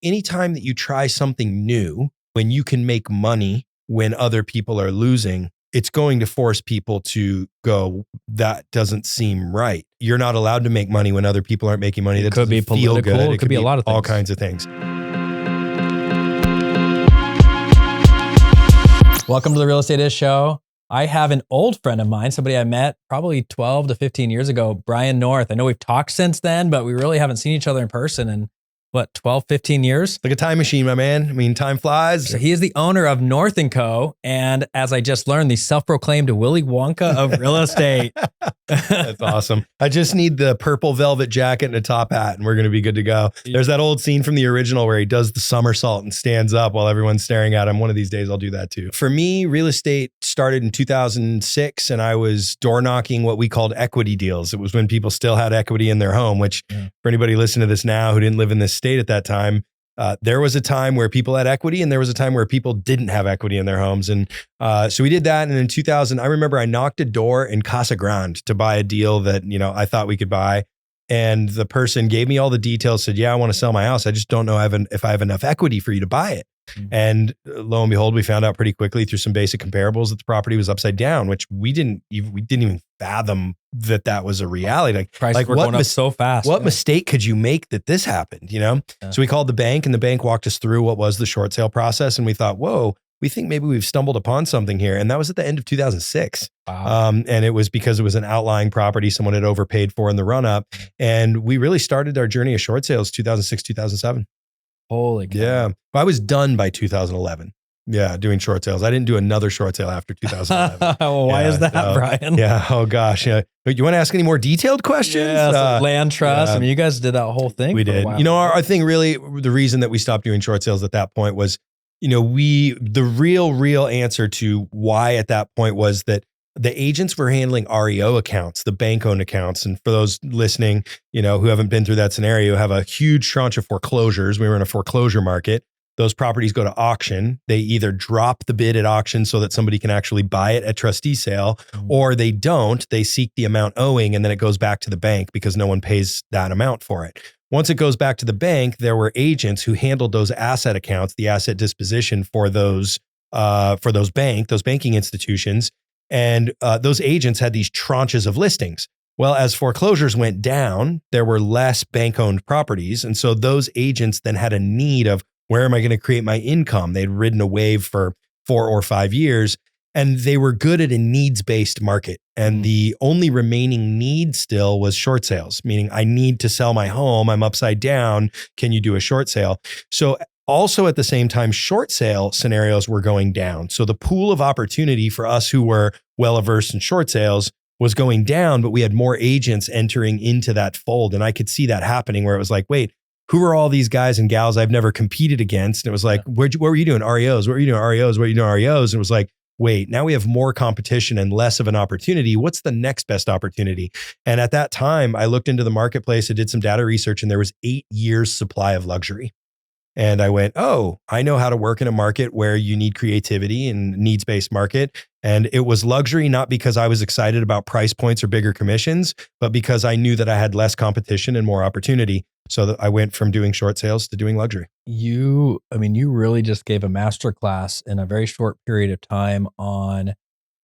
anytime that you try something new, when you can make money when other people are losing, it's going to force people to go, that doesn't seem right. You're not allowed to make money when other people aren't making money. That could be political. Good. It could be a lot of things. All kinds of things. Welcome to the Real Estate Is Show. I have an old friend of mine, somebody I met probably 12 to 15 years ago, Brian North. I know we've talked since then, but we really haven't seen each other in person in 12, 15 years? Like a time machine, my man. I mean, time flies. So he is the owner of North & Co. And as I just learned, the self-proclaimed Willy Wonka of real estate. That's awesome. I just need the purple velvet jacket and a top hat and we're going to be good to go. There's that old scene from the original where he does the somersault and stands up while everyone's staring at him. One of these days I'll do that too. For me, real estate started in 2006 and I was door knocking what we called equity deals. It was when people still had equity in their home, which for anybody listening to this now who didn't live in this state at that time, there was a time where people had equity and there was a time where people didn't have equity in their homes. And so we did that. And in 2000, I remember I knocked a door in Casa Grande to buy a deal that, I thought we could buy. And the person gave me all the details, said, yeah, I want to sell my house. I just don't know if I have enough equity for you to buy it. Mm-hmm. And lo and behold, we found out pretty quickly through some basic comparables that the property was upside down, which we didn't even fathom that was a reality. Prices were going up so fast. What mistake could you make that this happened? So we called the bank and the bank walked us through what was the short sale process. And we thought, whoa, we think maybe we've stumbled upon something here. And that was at the end of 2006. Wow. And it was because it was an outlying property someone had overpaid for in the run up. And we really started our journey of short sales 2006, 2007. Holy God. Yeah. I was done by 2011. Yeah, doing short sales. I didn't do another short sale after 2011. Why is that, Brian? Yeah. Oh gosh. Yeah. You want to ask any more detailed questions? Yeah, land trust. I mean, you guys did that whole thing. We did. Our thing really, the reason that we stopped doing short sales at that point was, the real answer to why at that point was that the agents were handling REO accounts, the bank-owned accounts. And for those listening, who haven't been through that scenario, have a huge tranche of foreclosures. We were in a foreclosure market. Those properties go to auction. They either drop the bid at auction so that somebody can actually buy it at trustee sale, or they don't. They seek the amount owing, and then it goes back to the bank because no one pays that amount for it. Once it goes back to the bank, there were agents who handled those asset accounts, the asset disposition for those banking institutions. And those agents had these tranches of listings. Well, as foreclosures went down, there were less bank-owned properties. And so those agents then had a need of, where am I going to create my income? They'd ridden a wave for 4 or 5 years, and they were good at a needs-based market. And the only remaining need still was short sales, meaning I need to sell my home. I'm upside down. Can you do a short sale? So also at the same time, short sale scenarios were going down. So the pool of opportunity for us who were well-averse in short sales was going down, but we had more agents entering into that fold. And I could see that happening where it was like, wait, who are all these guys and gals I've never competed against? And it was like, what were you doing? REOs? What were you doing? REOs? What were you doing? REOs? And it was like, wait, now we have more competition and less of an opportunity. What's the next best opportunity? And at that time, I looked into the marketplace, I did some data research, and there was 8 years supply of luxury. And I went, oh, I know how to work in a market where you need creativity and needs-based market. And it was luxury, not because I was excited about price points or bigger commissions, but because I knew that I had less competition and more opportunity. So that I went from doing short sales to doing luxury. You really just gave a masterclass in a very short period of time on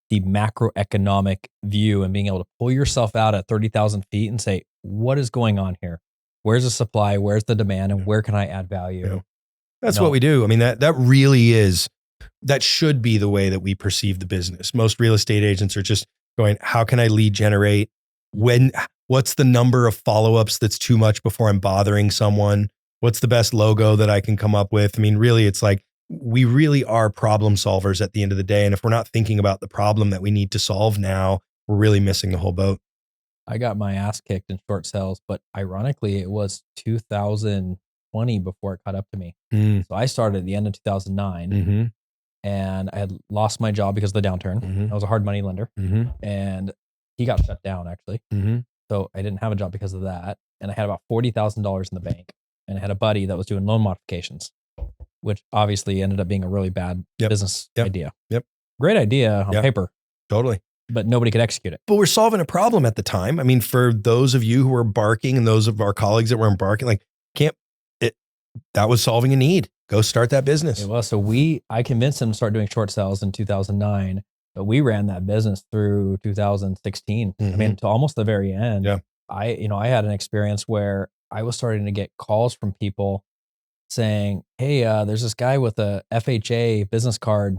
the macroeconomic view and being able to pull yourself out at 30,000 feet and say, what is going on here? Where's the supply? Where's the demand? And where can I add value? Yeah. That's what we do. I mean, that really is, that should be the way that we perceive the business. Most real estate agents are just going, how can I lead generate? What's the number of follow-ups that's too much before I'm bothering someone? What's the best logo that I can come up with? I mean, really, it's like, we really are problem solvers at the end of the day. And if we're not thinking about the problem that we need to solve now, we're really missing the whole boat. I got my ass kicked in short sales, but ironically, it was 2020 before it caught up to me. So I started at the end of 2009 and I had lost my job because of the downturn. I was a hard money lender and he got shut down actually. So I didn't have a job because of that. And I had about $40,000 in the bank and I had a buddy that was doing loan modifications, which obviously ended up being a really bad business idea. Great idea on paper. Totally. But nobody could execute it. But we're solving a problem at the time. I mean, for those of you who are embarking and those of our colleagues that were embarking, like that was solving a need. Go start that business. It was. So I convinced him to start doing short sales in 2009, but we ran that business through 2016. I mean, to almost the very end. Yeah. I had an experience where I was starting to get calls from people saying, hey, there's this guy with a FHA business card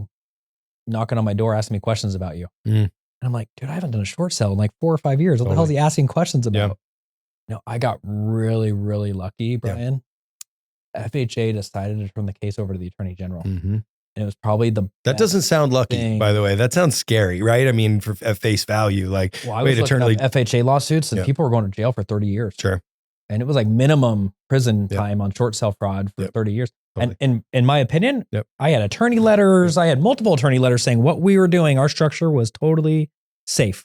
knocking on my door asking me questions about you. And I'm like, dude, I haven't done a short sale in like 4 or 5 years. What the hell is he asking questions about? No, I got really, really lucky, Brian. FHA decided to turn the case over to the Attorney General. And it was probably that doesn't sound lucky, by the way. That sounds scary, right? I mean, at face value, like, I was looking up FHA lawsuits and people were going to jail for 30 years. Sure. And it was like minimum prison time on short sale fraud for 30 years. Totally. And in my opinion, I had attorney letters. I had multiple attorney letters saying what we were doing, our structure was totally safe.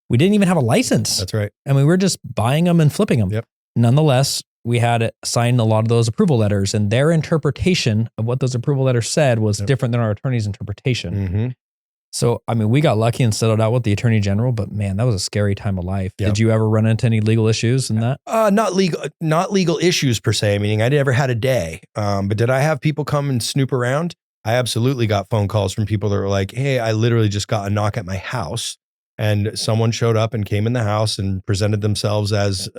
We didn't even have a license. That's right. And we were just buying them and flipping them. Nonetheless, we had signed a lot of those approval letters, and their interpretation of what those approval letters said was different than our attorney's interpretation. So, I mean, we got lucky and settled out with the Attorney General, but man, that was a scary time of life. Did you ever run into any legal issues in that? Not legal issues per se, meaning I never had a day. But did I have people come and snoop around? I absolutely got phone calls from people that were like, hey, I literally just got a knock at my house. And someone showed up and came in the house and presented themselves as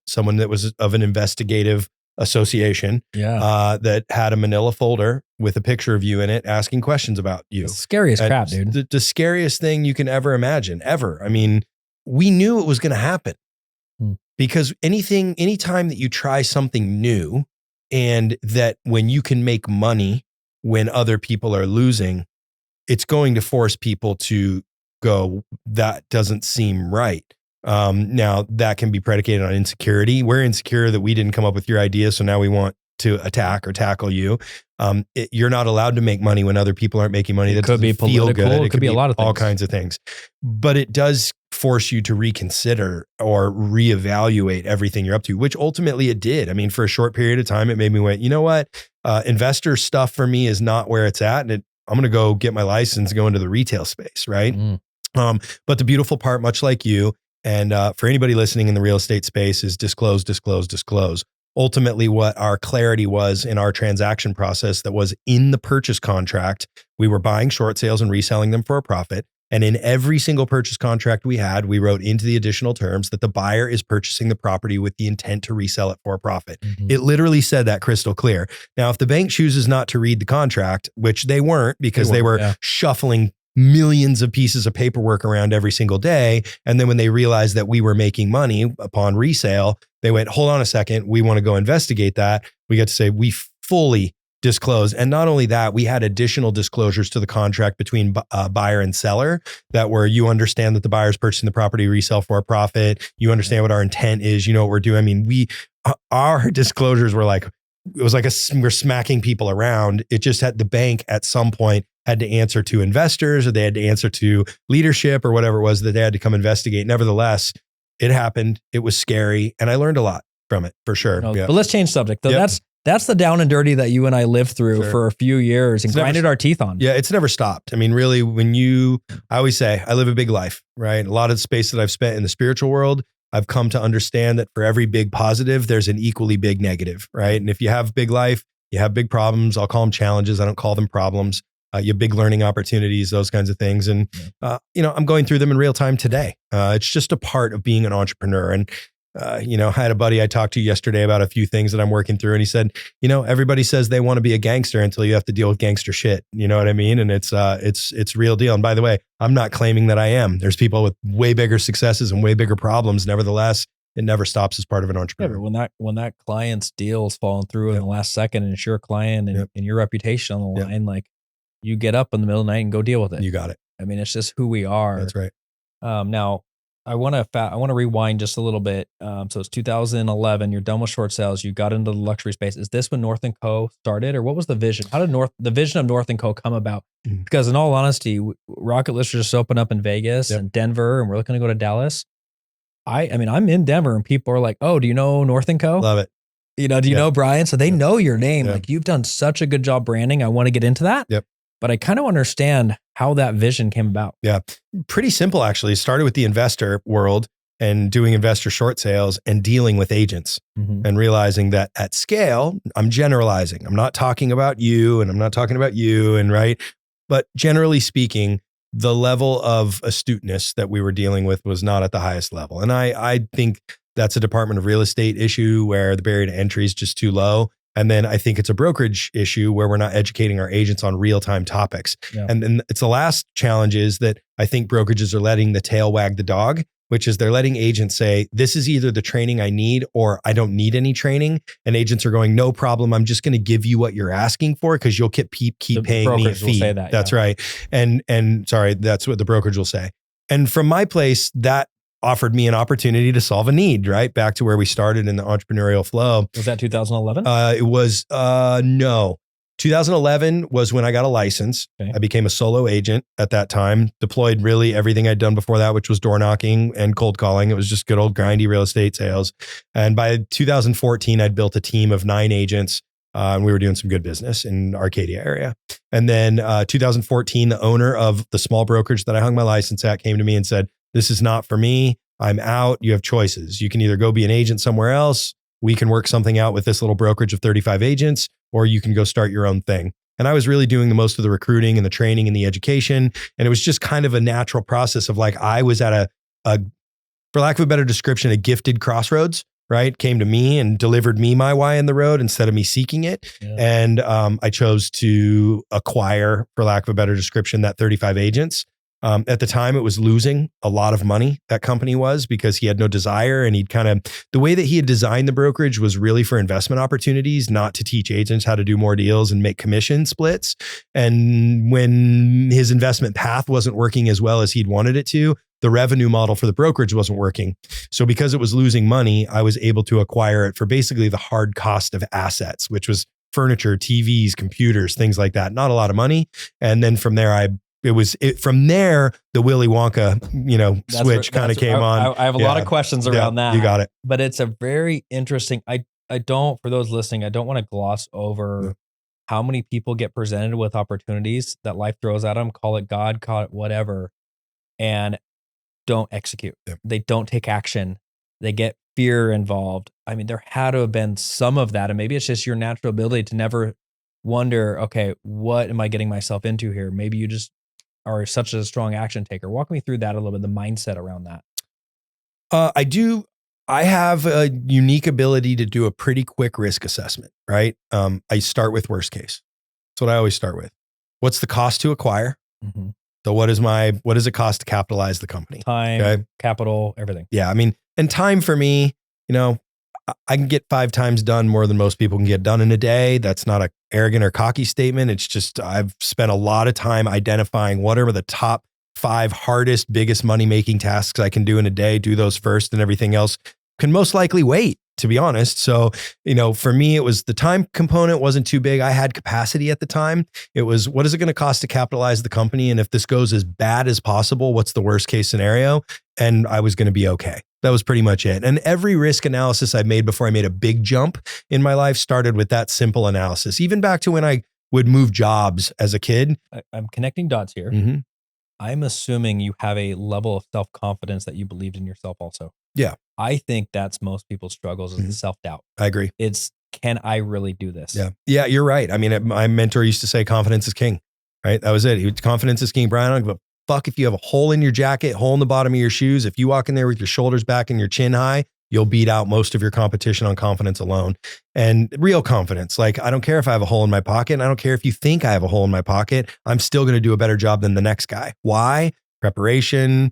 someone that was of an investigative association that had a manila folder with a picture of you in it asking questions about you. It's scary as crap, dude. The scariest thing you can ever imagine, ever. I mean, we knew it was going to happen because anytime that you try something new and that when you can make money when other people are losing, it's going to force people to go, that doesn't seem right. Now that can be predicated on insecurity. We're insecure that we didn't come up with your idea, so now we want to attack or tackle you. You're not allowed to make money when other people aren't making money. That could be political. It could be a lot of things. All kinds of things. But it does force you to reconsider or reevaluate everything you're up to, which ultimately it did. I mean, for a short period of time, it made me went, you know what? Investor stuff for me is not where it's at. And I'm going to go get my license and go into the retail space, right? But the beautiful part, much like you, and for anybody listening in the real estate space, is disclose, disclose, disclose. Ultimately, what our clarity was in our transaction process that was in the purchase contract, we were buying short sales and reselling them for a profit. And in every single purchase contract we had, we wrote into the additional terms that the buyer is purchasing the property with the intent to resell it for a profit. It literally said that crystal clear. Now, if the bank chooses not to read the contract, which they weren't because they were shuffling millions of pieces of paperwork around every single day. And then when they realized that we were making money upon resale, they went, hold on a second, we want to go investigate that. We got to say we fully disclose. And not only that, we had additional disclosures to the contract between buyer and seller that were, you understand that the buyer's purchasing the property resell for a profit. You understand what our intent is. You know what we're doing. I mean, our disclosures were like, it was like we're smacking people around. It just had the bank at some point had to answer to investors, or they had to answer to leadership, or whatever it was that they had to come investigate. Nevertheless, it happened. It was scary. And I learned a lot from it for sure. But let's change subject. That's the down and dirty that you and I lived through for a few years and grinded our teeth on. Yeah, it's never stopped. I mean, really, I always say, I live a big life, right? A lot of the space that I've spent in the spiritual world, I've come to understand that for every big positive, there's an equally big negative, right? And if you have big life, you have big problems. I'll call them challenges. I don't call them problems. You have big learning opportunities, those kinds of things. And, I'm going through them in real time today. It's just a part of being an entrepreneur. And, I had a buddy I talked to yesterday about a few things that I'm working through. And he said, everybody says they want to be a gangster until you have to deal with gangster shit. You know what I mean? And it's real deal. And by the way, I'm not claiming that I am. There's people with way bigger successes and way bigger problems. Nevertheless, it never stops as part of an entrepreneur. Yeah, but when that client's deal is falling through in the last second, and it's your client and your reputation on the line, like, you get up in the middle of the night and go deal with it. You got it. I mean, it's just who we are. That's right. Now, I want to rewind just a little bit. So it's 2011. You're done with short sales. You got into the luxury space. Is this when North & Co. started, or what was the vision? How did the vision of North & Co. come about? Because in all honesty, Rocket Listers just opened up in Vegas and Denver, and we're looking to go to Dallas. I mean, I'm in Denver, and people are like, "Oh, do you know North & Co.? Love it. Do you know Brian?" So they know your name. Like, you've done such a good job branding. I want to get into that. Yep. But I kind of understand how that vision came about. Yeah. Pretty simple, actually. It started with the investor world. and doing investor short sales and dealing with agents and realizing that at scale, I'm generalizing. I'm not talking about you and I'm not talking about you and right. But generally speaking, the level of astuteness that we were dealing with was not at the highest level. And I think that's a Department of Real Estate issue where the barrier to entry is just too low. And then I think it's a brokerage issue where we're not educating our agents on real-time topics. Yeah. And then it's the last challenge is that I think brokerages are letting the tail wag the dog, which is they're letting agents say, this is either the training I need or I don't need any training. And agents are going, no problem. I'm just going to give you what you're asking for because you'll keep paying me a fee. Will say that, that's right. And sorry, that's what the brokerage will say. And from my place, that offered me an opportunity to solve a need, right? Back to where we started in the entrepreneurial flow. Was that 2011? It was, no. 2011 was when I got a license. Okay. I became a solo agent at that time, deployed really everything I'd done before that, which was door knocking and cold calling. It was just good old grindy real estate sales. And by 2014, I'd built a team of 9 agents. And we were doing some good business in Arcadia area. And then 2014, the owner of the small brokerage that I hung my license at came to me and said, this is not for me. I'm out. You have choices. You can either go be an agent somewhere else. We can work something out with this little brokerage of 35 agents, or you can go start your own thing. And I was really doing the most of the recruiting and the training and the education. And it was just kind of a natural process of like, I was at a for lack of a better description, a gifted crossroads, right? Came to me and delivered me my why in the road instead of me seeking it. Yeah. And I chose to acquire, for lack of a better description, that 35 agents. At the time, it was losing a lot of money, that company was, because he had no desire. And the way that he had designed the brokerage was really for investment opportunities, not to teach agents how to do more deals and make commission splits. And when his investment path wasn't working as well as he'd wanted it to, the revenue model for the brokerage wasn't working. So because it was losing money, I was able to acquire it for basically the hard cost of assets, which was furniture, TVs, computers, things like that. Not a lot of money. And then from there, from there, the Willy Wonka, switch kind of came on. I have a lot of questions around that. You got it. But it's a very interesting, I don't, for those listening, I don't want to gloss over how many people get presented with opportunities that life throws at them, call it God, call it whatever, and don't execute. Yeah. They don't take action. They get fear involved. I mean, there had to have been some of that. And maybe it's just your natural ability to never wonder, okay, what am I getting myself into here? Maybe you just are such a strong action taker. Walk me through that a little bit, the mindset around that. I do. I have a unique ability to do a pretty quick risk assessment, right? I start with worst case. That's what I always start with. What's the cost to acquire? Mm-hmm. So what does it cost to capitalize the company? Time, capital, everything. Yeah. I mean, and time for me, I can get 5 times done more than most people can get done in a day. That's not an arrogant or cocky statement. It's just, I've spent a lot of time identifying what are the top 5 hardest, biggest money-making tasks I can do in a day, do those first, and everything else can most likely wait, to be honest. So, for me, it was the time component wasn't too big. I had capacity at the time. It was, what is it going to cost to capitalize the company? And if this goes as bad as possible, what's the worst case scenario? And I was going to be okay. That was pretty much it. And every risk analysis I made before I made a big jump in my life started with that simple analysis. Even back to when I would move jobs as a kid. I'm connecting dots here. Mm-hmm. I'm assuming you have a level of self-confidence that you believed in yourself also. Yeah. I think that's most people's struggles is the self-doubt. I agree. It's, can I really do this? Yeah. Yeah, you're right. I mean, my mentor used to say confidence is king, right? That was it. Confidence is king. Brian, I don't give a fuck if you have a hole in your jacket, hole in the bottom of your shoes. If you walk in there with your shoulders back and your chin high, you'll beat out most of your competition on confidence alone. And real confidence. Like, I don't care if I have a hole in my pocket. And I don't care if you think I have a hole in my pocket. I'm still going to do a better job than the next guy. Why? Preparation,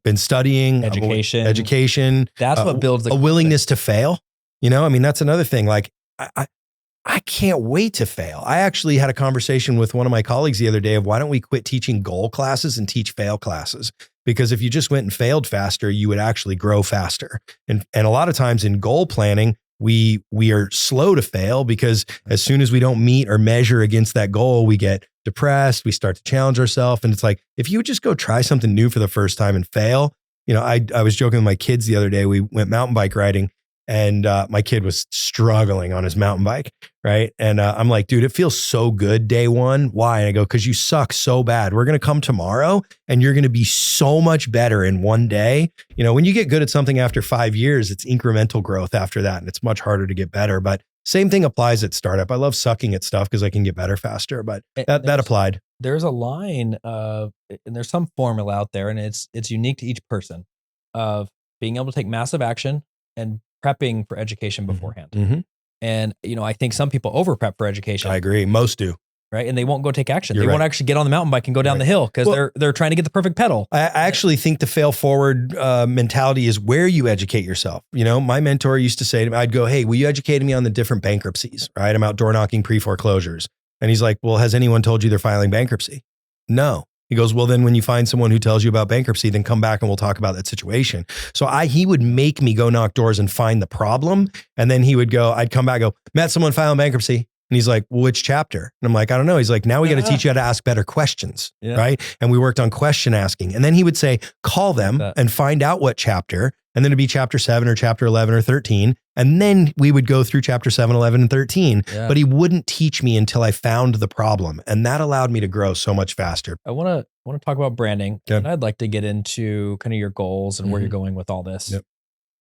been studying, education. That's what builds a willingness to fail. I mean, that's another thing. Like, I can't wait to fail. I actually had a conversation with one of my colleagues the other day of why don't we quit teaching goal classes and teach fail classes? Because if you just went and failed faster, you would actually grow faster. And a lot of times in goal planning, we are slow to fail because as soon as we don't meet or measure against that goal, we get depressed. We start to challenge ourselves. And it's like, if you would just go try something new for the first time and fail, I was joking with my kids the other day. We went mountain bike riding And my kid was struggling on his mountain bike, right? And I'm like, dude, it feels so good day one. Why? And I go, because you suck so bad. We're going to come tomorrow and you're going to be so much better in one day. You know, when you get good at something after 5 years, it's incremental growth after that. And it's much harder to get better. But same thing applies at startup. I love sucking at stuff because I can get better faster, but that applied. There's a line of, and there's some formula out there, and it's unique to each person, of being able to take massive action and prepping for education beforehand. Mm-hmm. And, you know, I think some people over prep for education. I agree. Most do. Right. And they won't go take action. They Right. won't actually get on the mountain bike and go down the hill because they're trying to get the perfect pedal. I actually think the fail forward mentality is where you educate yourself. You know, my mentor used to say to me, I'd go, hey, will you educate me on the different bankruptcies? Right. I'm out door knocking pre-foreclosures. And he's like, well, has anyone told you they're filing bankruptcy? No. He goes, well, then when you find someone who tells you about bankruptcy, then come back and we'll talk about that situation. So he would make me go knock doors and find the problem. And then he would go, I'd come back and go, met someone filing bankruptcy. And he's like, well, which chapter? And I'm like, I don't know. He's like, now we got to teach you how to ask better questions. Yeah. Right. And we worked on question asking. And then he would say, call them and find out what chapter. And then it'd be chapter 7 or chapter 11 or 13. And then we would go through chapter 7, 11, and 13. Yeah. But he wouldn't teach me until I found the problem. And that allowed me to grow so much faster. I want to talk about branding. Okay. And I'd like to get into kind of your goals and where you're going with all this. Yep.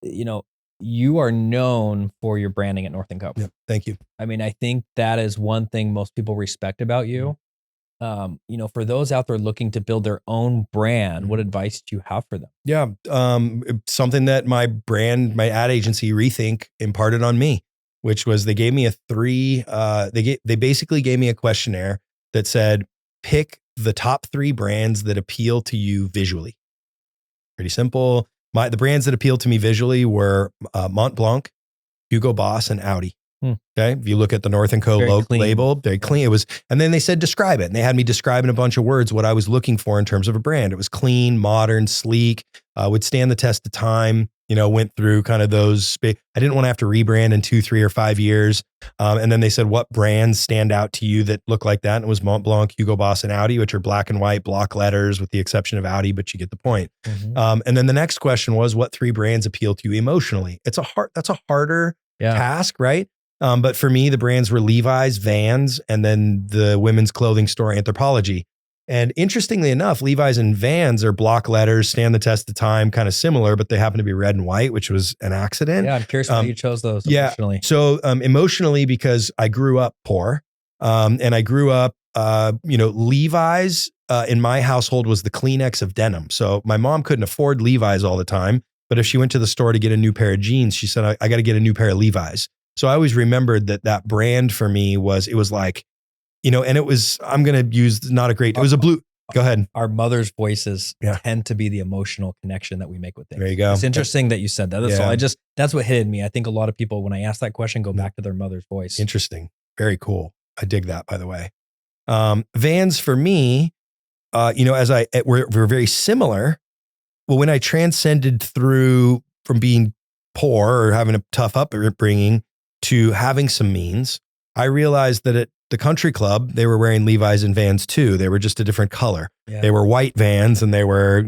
You know, you are known for your branding at North & Co. Yep. Thank you. I mean, I think that is one thing most people respect about you. You know, for those out there looking to build their own brand, what advice do you have for them? Yeah. Something that my ad agency Rethink imparted on me, which was they gave me they basically gave me a questionnaire that said, pick the top 3 brands that appeal to you visually. Pretty simple. The brands that appealed to me visually were Mont Blanc, Hugo Boss, and Audi. Okay. If you look at the North & Co. label, very clean. It was, and then they said, describe it. And they had me describe in a bunch of words what I was looking for in terms of a brand. It was clean, modern, sleek, would stand the test of time, you know, went through kind of those. I didn't want to have to rebrand in 2, 3, or 5 years. And then they said, what brands stand out to you that look like that? And it was Mont Blanc, Hugo Boss, and Audi, which are black and white block letters with the exception of Audi, but you get the point. Mm-hmm. And then the next question was, what 3 brands appeal to you emotionally? That's a harder task, right? But for me, the brands were Levi's, Vans, and then the women's clothing store Anthropologie. And interestingly enough, Levi's and Vans are block letters, stand the test of time, kind of similar, but they happen to be red and white, which was an accident. Yeah, I'm curious why you chose those emotionally. So emotionally, because I grew up poor, and I grew up, Levi's in my household was the Kleenex of denim. So my mom couldn't afford Levi's all the time, but if she went to the store to get a new pair of jeans, she said, I got to get a new pair of Levi's. So I always remembered that brand for me was like, you know, and it was, I'm going to use it was a blue. Go ahead. Our mother's voices tend to be the emotional connection that we make with things. There you go. It's interesting that you said that. That's all. That's what hit me. I think a lot of people, when I ask that question, go back to their mother's voice. Interesting. Very cool. I dig that, by the way. Vans for me, we're very similar. Well, when I transcended through from being poor or having a tough upbringing to having some means, I realized that at the country club, they were wearing Levi's and Vans too. They were just a different color. Yeah. They were white Vans and they were,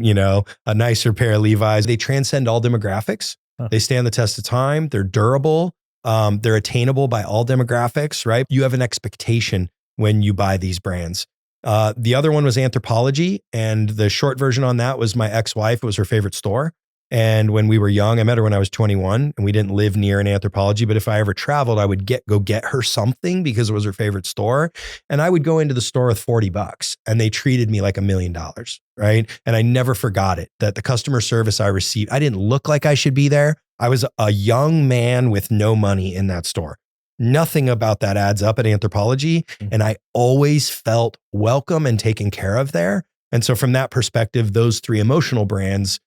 a nicer pair of Levi's. They transcend all demographics. Huh. They stand the test of time. They're durable. They're attainable by all demographics, right? You have an expectation when you buy these brands. The other one was Anthropologie, and the short version on that was my ex-wife. It was her favorite store. And when we were young, I met her when I was 21 and we didn't live near an Anthropologie, but if I ever traveled, I would go get her something because it was her favorite store. And I would go into the store with $40 and they treated me like $1 million, right? And I never forgot it, that the customer service I received, I didn't look like I should be there. I was a young man with no money in that store. Nothing about that adds up at Anthropologie. Mm-hmm. And I always felt welcome and taken care of there. And so from that perspective, those 3 emotional brands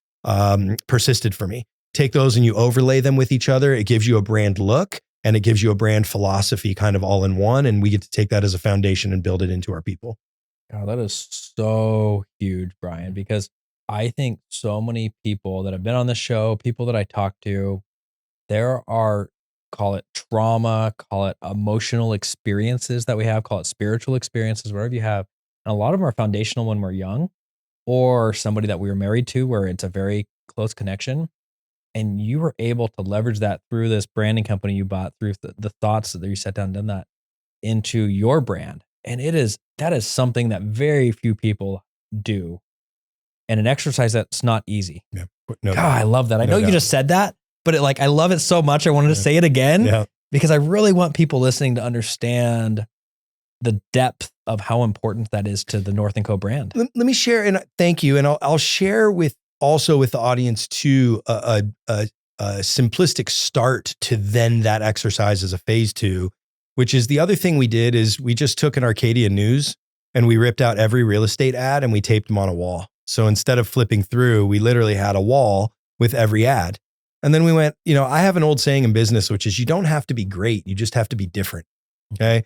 persisted for me. Take those and you overlay them with each other. It gives you a brand look and it gives you a brand philosophy kind of all in one. And we get to take that as a foundation and build it into our people. God, that is so huge, Brian, because I think so many people that have been on the show, people that I talk to, there are, call it trauma, call it emotional experiences that we have, call it spiritual experiences, whatever you have. And a lot of them are foundational when we're young, or somebody that we were married to where it's a very close connection. And you were able to leverage that through this branding company you bought, through the thoughts that you sat down and done that into your brand. And that is something that very few people do. And an exercise that's not easy. Yeah. God, I love that. I know you just said that, but I love it so much. I wanted to say it again. Yeah. Because I really want people listening to understand the depth of how important that is to the North & Co brand. Let me share, and thank you. And I'll share with the audience too, a simplistic start to then that exercise as a phase 2, which is the other thing we did is we just took an Arcadia News and we ripped out every real estate ad and we taped them on a wall. So instead of flipping through, we literally had a wall with every ad. And then we went, I have an old saying in business, which is you don't have to be great. You just have to be different. Okay.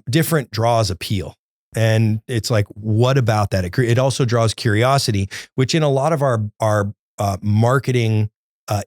Different draws appeal. And it's like, what about that? It also draws curiosity, which in a lot of our marketing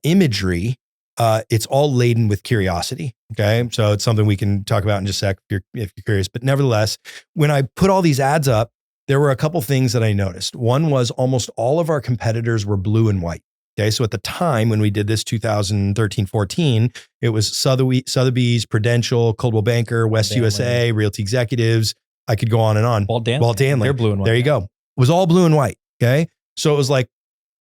imagery, it's all laden with curiosity. Okay. So it's something we can talk about in just a sec if you're curious. But nevertheless, when I put all these ads up, there were a couple things that I noticed. One was almost all of our competitors were blue and white. Okay, so at the time when we did this 2013-14, it was Sotheby's, Prudential, Coldwell Banker, West USA, Realty Executives. I could go on and on. Walt Danley. They're blue and white. There you go. It was all blue and white. Okay, so it was like,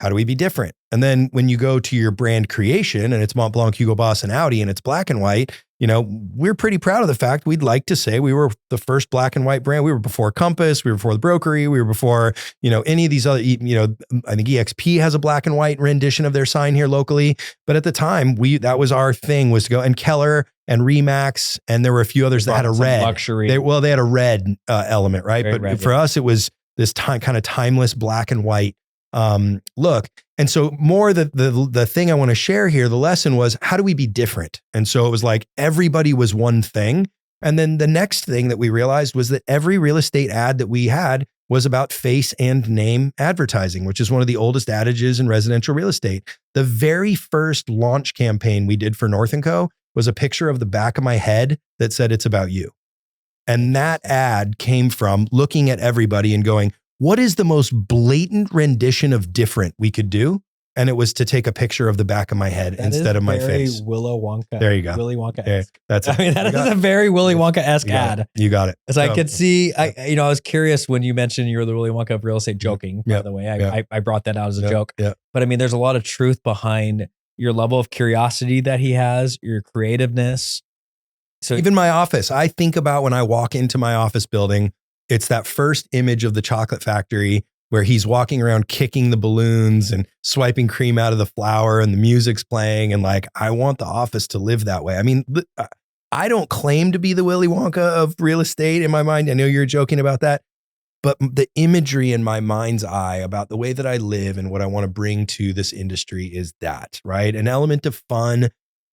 how do we be different? And then when you go to your brand creation and it's Montblanc, Hugo Boss, and Audi, and it's black and white, we're pretty proud of the fact we'd like to say we were the first black and white brand. We were before Compass, we were before the Brokery, we were before, any of these other, I think EXP has a black and white rendition of their sign here locally. But at the time, that was our thing, was to go, and Keller and Remax, and there were a few others that had a red. Luxury. They had a red element, right? Very but red, for us, it was this kind of timeless black and white look. And so more the thing I want to share here, the lesson was, how do we be different? And so it was like everybody was one thing. And then the next thing that we realized was that every real estate ad that we had was about face and name advertising, which is one of the oldest adages in residential real estate. The very first launch campaign we did for North & Co was a picture of the back of my head that said, "It's about you." And that ad came from looking at everybody and going, what is the most blatant rendition of different we could do? And it was to take a picture of the back of my head instead of my face. Willy Wonka. There you go. Willy Wonka. There, that's it. I mean, that is a very Willy Wonka-esque ad. You got it. As I could see, I was curious when you mentioned you were the Willy Wonka of real estate, joking, by the way. I brought that out as a joke. Yeah. But I mean, there's a lot of truth behind your level of curiosity that he has, your creativeness. So even my office, I think about when I walk into my office building, it's that first image of the chocolate factory where he's walking around kicking the balloons and swiping cream out of the flour and the music's playing. And like, I want the office to live that way. I mean, I don't claim to be the Willy Wonka of real estate in my mind. I know you're joking about that, but the imagery in my mind's eye about the way that I live and what I want to bring to this industry is that, right? An element of fun,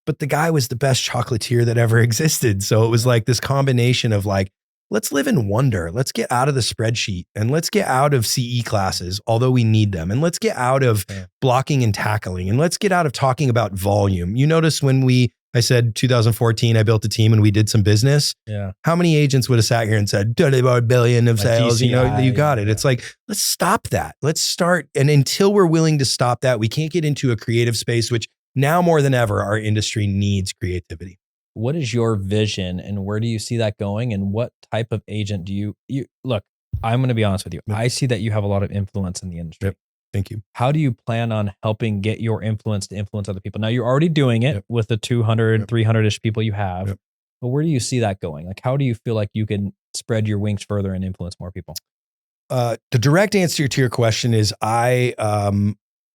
but the guy was the best chocolatier that ever existed. So it was like this combination of like, let's live in wonder. Let's get out of the spreadsheet and let's get out of CE classes, although we need them. And let's get out of blocking and tackling. And let's get out of talking about volume. You notice when I said 2014, I built a team and we did some business. Yeah. How many agents would have sat here and said, $1 billion of sales? GCI, you got it. It's like, let's stop that. Let's start. And until we're willing to stop that, we can't get into a creative space, which now more than ever, our industry needs creativity. What is your vision and where do you see that going? And what type of agent do you look, I'm going to be honest with you. Yep. I see that you have a lot of influence in the industry. Yep. Thank you. How do you plan on helping get your influence to influence other people? Now you're already doing it with the 200, 300-ish people you have, but where do you see that going? Like, how do you feel like you can spread your wings further and influence more people? The direct answer to your question is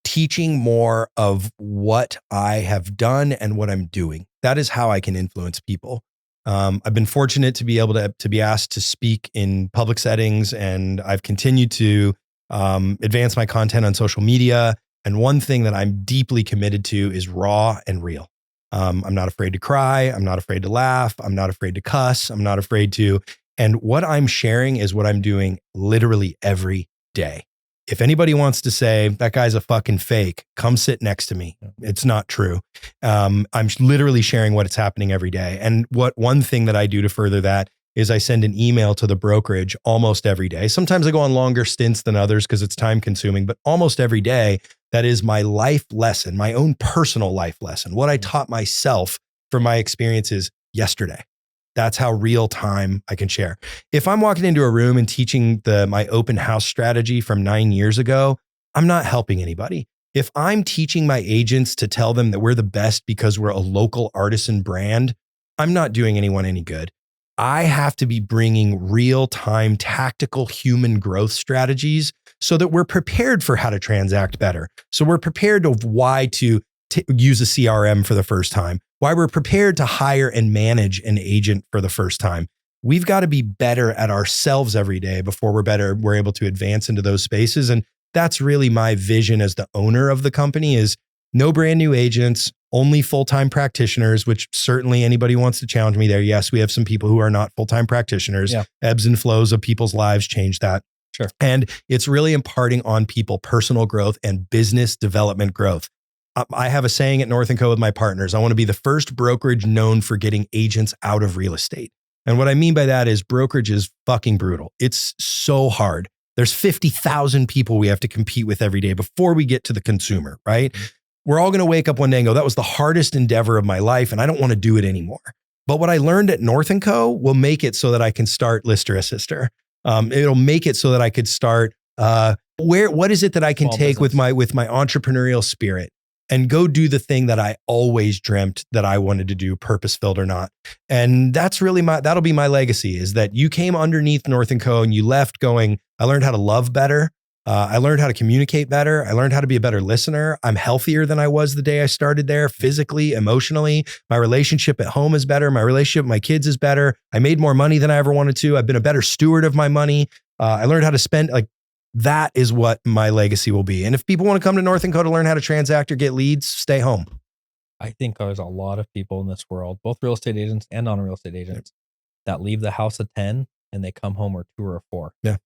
teaching more of what I have done and what I'm doing. That is how I can influence people. I've been fortunate to be able to be asked to speak in public settings, and I've continued to advance my content on social media. And one thing that I'm deeply committed to is raw and real. I'm not afraid to cry. I'm not afraid to laugh. I'm not afraid to cuss. I'm not afraid to. And what I'm sharing is what I'm doing literally every day. If anybody wants to say that guy's a fucking fake, come sit next to me. It's not true. I'm literally sharing what's happening every day. And one thing that I do to further that is I send an email to the brokerage almost every day. Sometimes I go on longer stints than others because it's time consuming, but almost every day, that is my life lesson, my own personal life lesson, what I taught myself from my experiences yesterday. That's how real time I can share. If I'm walking into a room and teaching my open house strategy from 9 years ago, I'm not helping anybody. If I'm teaching my agents to tell them that we're the best because we're a local artisan brand, I'm not doing anyone any good. I have to be bringing real-time tactical human growth strategies so that we're prepared for how to transact better. So we're prepared of why to use a CRM for the first time, why we're prepared to hire and manage an agent for the first time. We've got to be better at ourselves every day before we're able to advance into those spaces. And that's really my vision as the owner of the company is no brand new agents, only full-time practitioners, which certainly anybody wants to challenge me there. Yes, we have some people who are not full-time practitioners. Yeah. Ebbs and flows of people's lives change that. Sure. And it's really imparting on people personal growth and business development growth. I have a saying at North & Co with my partners. I want to be the first brokerage known for getting agents out of real estate. And what I mean by that is brokerage is fucking brutal. It's so hard. There's 50,000 people we have to compete with every day before we get to the consumer, right? We're all going to wake up one day and go, that was the hardest endeavor of my life and I don't want to do it anymore. But what I learned at North & Co will make it so that I can start Lister Assister. It'll make it so that I could start, what is it that I can take with my entrepreneurial spirit and go do the thing that I always dreamt that I wanted to do, purpose-filled or not. And that's really that'll be my legacy, is that you came underneath North & Co and you left going, I learned how to love better. I learned how to communicate better. I learned how to be a better listener. I'm healthier than I was the day I started there, physically, emotionally. My relationship at home is better. My relationship with my kids is better. I made more money than I ever wanted to. I've been a better steward of my money. I learned how to spend, that is what my legacy will be. And if people want to come to North & Co to learn how to transact or get leads, stay home. I think there's a lot of people in this world, both real estate agents and non-real estate agents, that leave the house at 10 and they come home or 2 or 4. Yeah.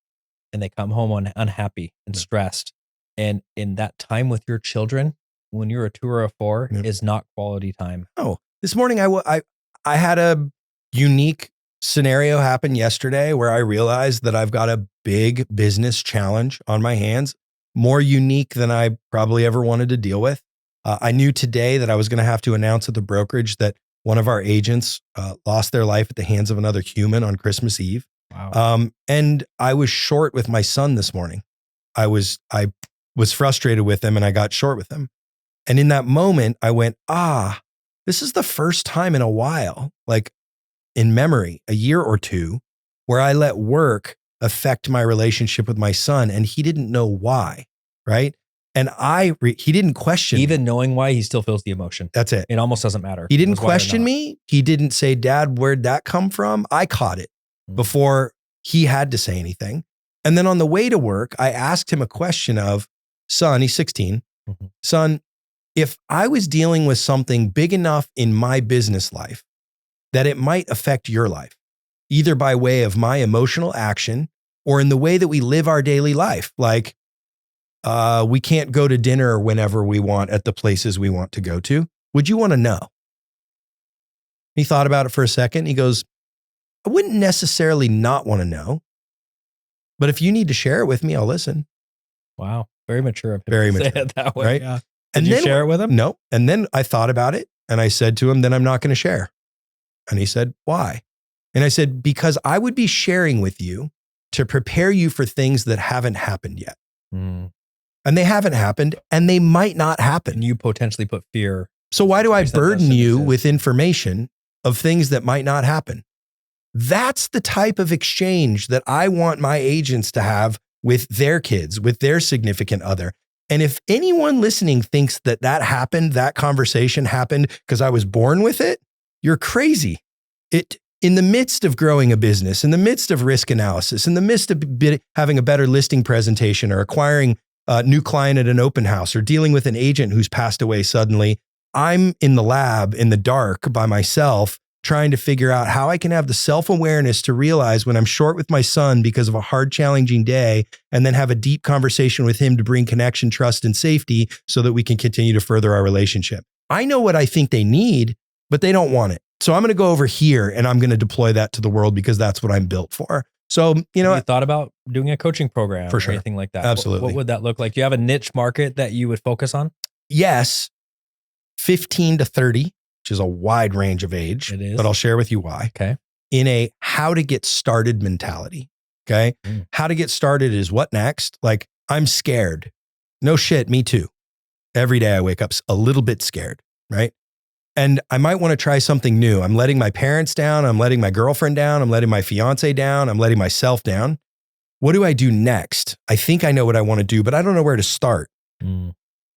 And they come home unhappy and stressed. And in that time with your children, when you're a 2 or a 4, is not quality time. Oh, this morning I had a unique scenario happen yesterday where I realized that I've got a big business challenge on my hands, more unique than I probably ever wanted to deal with. I knew today that I was going to have to announce at the brokerage that one of our agents lost their life at the hands of another human on Christmas Eve. Wow. And I was short with my son this morning. I was frustrated with him and I got short with him. And in that moment, I went, this is the first time in a while, like in memory, a year or two, where I let work affect my relationship with my son and he didn't know why, right? And he didn't question me. Even knowing why, he still feels the emotion. That's it. It almost doesn't matter. He didn't question me. He didn't say, Dad, where'd that come from? I caught it before he had to say anything. And then on the way to work, I asked him a question of, son, he's 16, son, if I was dealing with something big enough in my business life that it might affect your life, either by way of my emotional action or in the way that we live our daily life, like we can't go to dinner whenever we want at the places we want to go to, would you want to know? He thought about it for a second. He goes, I wouldn't necessarily not want to know, but if you need to share it with me, I'll listen. Wow. Very mature. Very mature. Say it that way. Right? Yeah. And Did you then, share it with him? No. And then I thought about it and I said to him, then I'm not going to share. And he said, why? And I said, because I would be sharing with you to prepare you for things that haven't happened yet. And they haven't happened and they might not happen. And you potentially put fear. So why do I burden you with information of things that might not happen? That's the type of exchange that I want my agents to have with their kids, with their significant other. And if anyone listening thinks that happened, that conversation happened because I was born with it, you're crazy. In the midst of growing a business, in the midst of risk analysis, in the midst of having a better listing presentation or acquiring a new client at an open house or dealing with an agent who's passed away suddenly, I'm in the lab in the dark by myself trying to figure out how I can have the self-awareness to realize when I'm short with my son because of a hard, challenging day, and then have a deep conversation with him to bring connection, trust, and safety so that we can continue to further our relationship. I know what I think they need, but they don't want it. So I'm going to go over here and I'm going to deploy that to the world because that's what I'm built for. So, you know, Have you thought about doing a coaching program For or sure. anything like that? Absolutely. What would that look like? Do you have a niche market that you would focus on? yes, 15 to 30, which is a wide range of age, It is. but I'll share with you why. Okay. In a how to get started mentality. Okay. How to get started is what next? Like, I'm scared. No shit. Me too. Every day I wake up a little bit scared. Right. And I might want to try something new. I'm letting my parents down. I'm letting my girlfriend down. I'm letting my fiance down. I'm letting myself down. What do I do next? I think I know what I want to do, but I don't know where to start.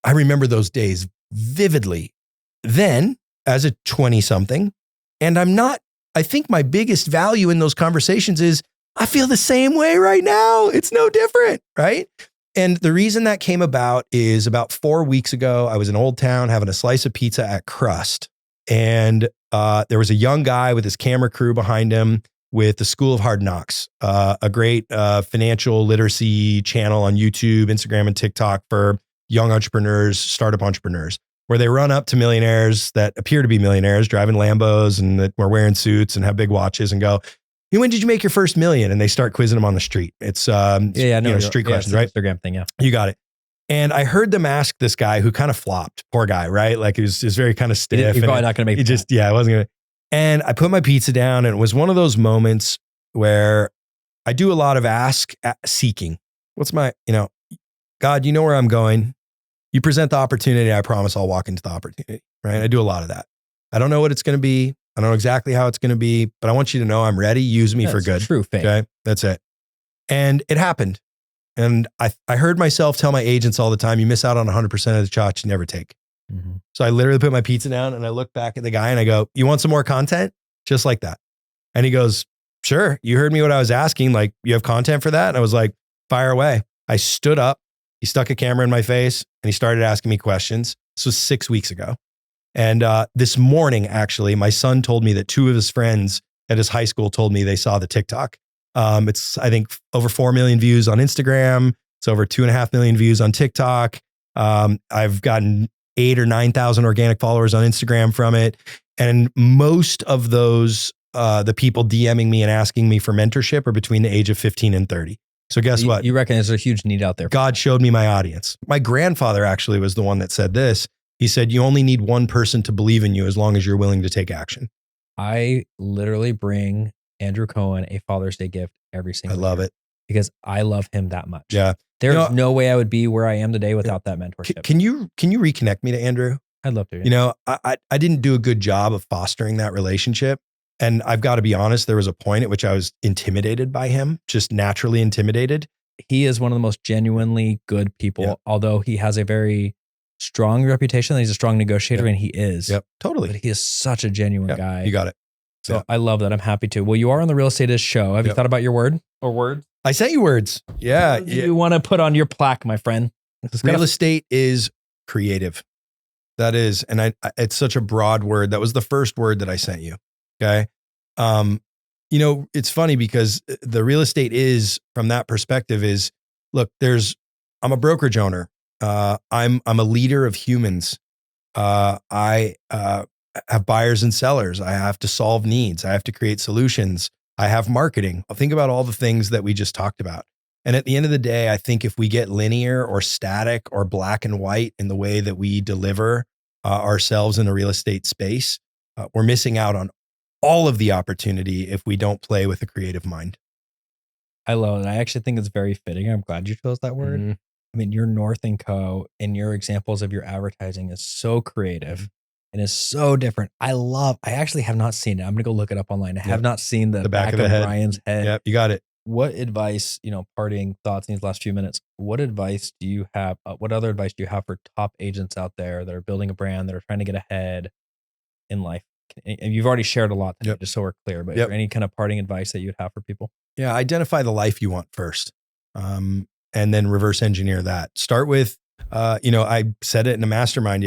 I remember those days vividly. Then, as a 20-something, and I think my biggest value in those conversations is I feel the same way right now. It's no different, right? And the reason that came about is about 4 weeks ago, I was in Old Town having a slice of pizza at Crust. And there was a young guy with his camera crew behind him with the School of Hard Knocks, a great financial literacy channel on YouTube, Instagram, and TikTok for young entrepreneurs, startup entrepreneurs, where they run up to millionaires that appear to be millionaires, driving Lambos and that were wearing suits and have big watches and go, hey, when did you make your first million? And they start quizzing them on the street. It's street questions, right? Instagram thing, yeah. You got it. And I heard them ask this guy who kind of flopped, poor guy, right? Like he was very kind of stiff. He's probably not going to make it. I wasn't going to. And I put my pizza down and it was one of those moments where I do a lot of seeking. What's my, God, you know where I'm going. You present the opportunity. I promise I'll walk into the opportunity, right? I do a lot of that. I don't know what it's going to be. I don't know exactly how it's going to be, but I want you to know I'm ready. Use me for good. True faith. Okay. That's it. And it happened. And I heard myself tell my agents all the time, you miss out on 100% of the shots you never take. So I literally put my pizza down and I look back at the guy and I go, you want some more content? Just like that. And he goes, sure. You heard me what I was asking. Like, you have content for that? And I was like, fire away. I stood up. He stuck a camera in my face and he started asking me questions. This was 6 weeks ago. And this morning, actually, my son told me that 2 of his friends at his high school told me they saw the TikTok. It's, I think, over 4 million views on Instagram. It's over 2.5 million views on TikTok. I've gotten 8,000 or 9,000 organic followers on Instagram from it. And most of those, the people DMing me and asking me for mentorship are between the age of 15 and 30. So guess what? You reckon there's a huge need out there. God showed me my audience. My grandfather actually was the one that said this. He said, you only need one person to believe in you as long as you're willing to take action. I literally bring Andrew Cohen a Father's Day gift every single year. I love it. Because I love him that much. Yeah. There's no way I would be where I am today without that mentorship. Can you reconnect me to Andrew? I'd love to. Yeah. I didn't do a good job of fostering that relationship. And I've got to be honest, there was a point at which I was intimidated by him, just naturally intimidated. He is one of the most genuinely good people, although he has a very strong reputation that he's a strong negotiator, and he is. Yep, totally. But he is such a genuine guy. You got it. So I love that. I'm happy to. Well, you are on the Real Estate Show. Have you thought about your word or words? I sent you words. Yeah. You want to put on your plaque, my friend. Real estate is creative. That is. And it's such a broad word. That was the first word that I sent you. Okay. It's funny because the real estate is, from that perspective, is, look, I'm a brokerage owner. I'm a leader of humans. I have buyers and sellers. I have to solve needs. I have to create solutions. I have marketing. I'll think about all the things that we just talked about. And at the end of the day, I think if we get linear or static or black and white in the way that we deliver ourselves in a real estate space, we're missing out on all of the opportunity if we don't play with a creative mind. I love it. I actually think it's very fitting. I'm glad you chose that word. I mean, your North & Co. and your examples of your advertising is so creative and is so different. I actually have not seen it. I'm going to go look it up online. I have not seen the back of Brian's head. Yep, you got it. What advice, parting thoughts in these last few minutes, what advice do you have? What other advice do you have for top agents out there that are building a brand, that are trying to get ahead in life? And you've already shared a lot today, just so we're clear, but is there any kind of parting advice that you'd have for people? Yeah, identify the life you want first, and then reverse engineer that. Start with, I said it in a mastermind,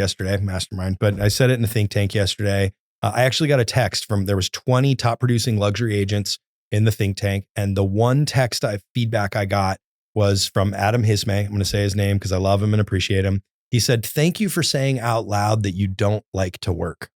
but I said it in the think tank yesterday. I actually got a text there was 20 top producing luxury agents in the think tank. And the one feedback I got was from Adam Hismay. I'm going to say his name because I love him and appreciate him. He said, thank you for saying out loud that you don't like to work.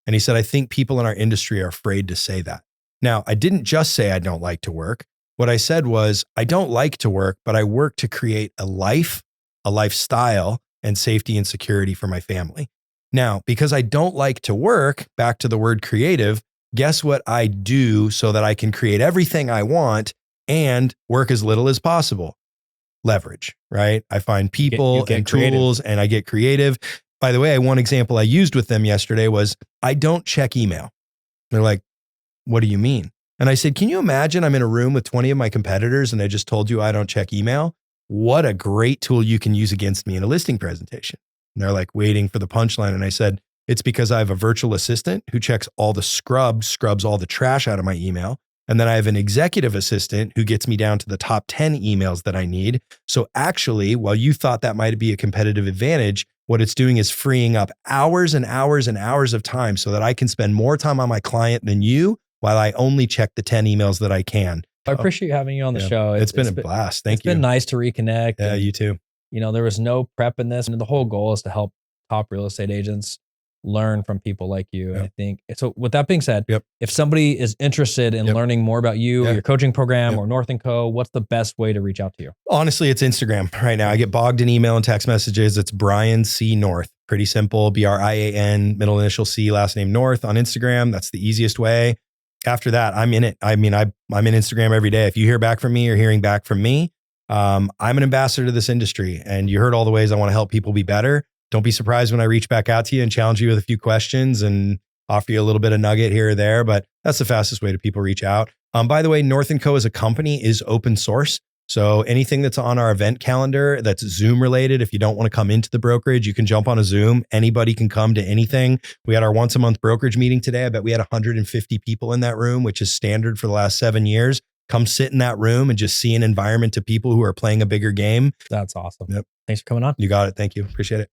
And he said, I think people in our industry are afraid to say that. Now, I didn't just say I don't like to work. What I said was, I don't like to work, but I work to create a life, a lifestyle, and safety and security for my family. Now, because I don't like to work, back to the word creative, guess what I do so that I can create everything I want and work as little as possible? Leverage, right? I find people and tools and I get creative. By the way, one example I used with them yesterday was I don't check email. They're like, what do you mean? And I said, can you imagine I'm in a room with 20 of my competitors and I just told you I don't check email? What a great tool you can use against me in a listing presentation. And they're like waiting for the punchline. And I said, it's because I have a virtual assistant who checks all the scrubs all the trash out of my email. And then I have an executive assistant who gets me down to the top 10 emails that I need. So actually, while you thought that might be a competitive advantage, what it's doing is freeing up hours and hours and hours of time so that I can spend more time on my client than you while I only check the 10 emails that I can. I appreciate having you on the show. It's been a blast. Thank you. It's been nice to reconnect. Yeah, you too. You know, there was no prep in this. And the whole goal is to help top real estate agents learn from people like you. Yep. And I think, so with that being said, yep. if somebody is interested in learning more about you, your coaching program or North & Co., what's the best way to reach out to you? Honestly, it's Instagram right now. I get bogged in email and text messages. It's Brian C. North. Pretty simple. BRIAN, middle initial C, last name North on Instagram. That's the easiest way. After that, I'm in it. I mean, I'm in Instagram every day. If you hear back from me or hearing back from me, I'm an ambassador to this industry. And you heard all the ways I want to help people be better. Don't be surprised when I reach back out to you and challenge you with a few questions and offer you a little bit of nugget here or there. But that's the fastest way to people reach out. By the way, North & Co. as a company is open source. So anything that's on our event calendar that's Zoom related, if you don't want to come into the brokerage, you can jump on a Zoom. Anybody can come to anything. We had our once a month brokerage meeting today. I bet we had 150 people in that room, which is standard for the last 7 years. Come sit in that room and just see an environment to people who are playing a bigger game. That's awesome. Yep. Thanks for coming on. You got it. Thank you. Appreciate it.